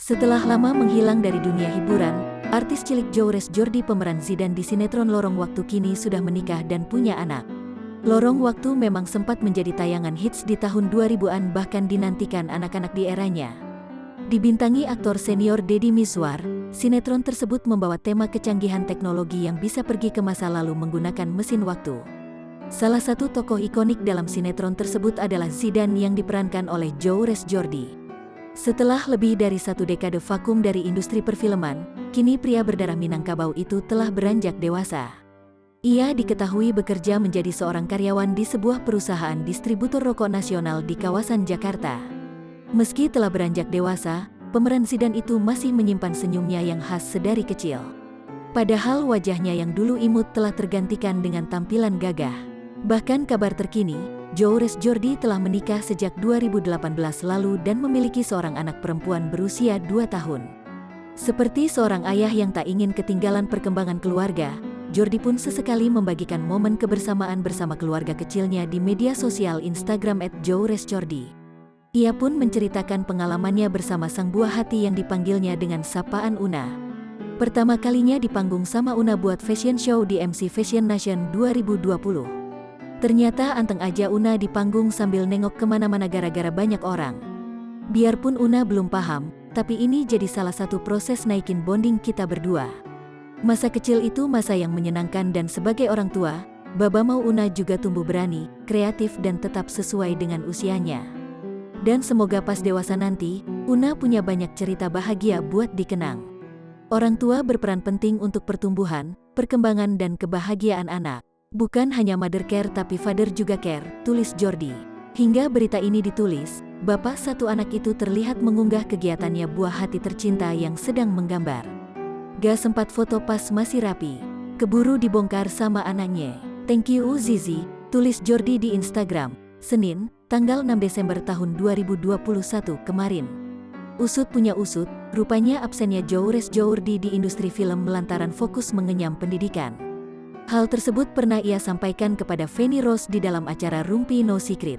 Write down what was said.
Setelah lama menghilang dari dunia hiburan, artis cilik Joe Jordi pemeran Zidane di sinetron Lorong Waktu kini sudah menikah dan punya anak. Lorong Waktu memang sempat menjadi tayangan hits di tahun 2000-an, bahkan dinantikan anak-anak di eranya. Dibintangi aktor senior Deddy Mizwar, sinetron tersebut membawa tema kecanggihan teknologi yang bisa pergi ke masa lalu menggunakan mesin waktu. Salah satu tokoh ikonik dalam sinetron tersebut adalah Zidane yang diperankan oleh Joe Jordi. Setelah lebih dari 1 dekade vakum dari industri perfilman, kini pria berdarah Minangkabau itu telah beranjak dewasa. Ia diketahui bekerja menjadi seorang karyawan di sebuah perusahaan distributor rokok nasional di kawasan Jakarta. Meski telah beranjak dewasa, pemeran Zidane itu masih menyimpan senyumnya yang khas sedari kecil. Padahal wajahnya yang dulu imut telah tergantikan dengan tampilan gagah. Bahkan kabar terkini, Joe Jordi telah menikah sejak 2018 lalu dan memiliki seorang anak perempuan berusia 2 tahun. Seperti seorang ayah yang tak ingin ketinggalan perkembangan keluarga, Jordi pun sesekali membagikan momen kebersamaan bersama keluarga kecilnya di media sosial Instagram @joe_jordi. Ia pun menceritakan pengalamannya bersama sang buah hati yang dipanggilnya dengan sapaan Una. Pertama kalinya di panggung sama Una buat fashion show di MC Fashion Nation 2020. Ternyata anteng aja Una di panggung sambil nengok kemana-mana gara-gara banyak orang. Biarpun Una belum paham, tapi ini jadi salah satu proses naikin bonding kita berdua. Masa kecil itu masa yang menyenangkan dan sebagai orang tua, Baba mau Una juga tumbuh berani, kreatif dan tetap sesuai dengan usianya. Dan semoga pas dewasa nanti, Una punya banyak cerita bahagia buat dikenang. Orang tua berperan penting untuk pertumbuhan, perkembangan dan kebahagiaan anak. Bukan hanya mother care tapi father juga care, tulis Jordi. Hingga berita ini ditulis, bapak satu anak itu terlihat mengunggah kegiatannya buah hati tercinta yang sedang menggambar. Gak sempat foto pas masih rapi, keburu dibongkar sama anaknya. Thank you Zizi, tulis Jordi di Instagram, Senin, tanggal 6 Desember tahun 2021 kemarin. Usut punya usut, rupanya absennya Joe Jordi di industri film lantaran fokus mengenyam pendidikan. Hal tersebut pernah ia sampaikan kepada Feni Rose di dalam acara Rumpi No Secret.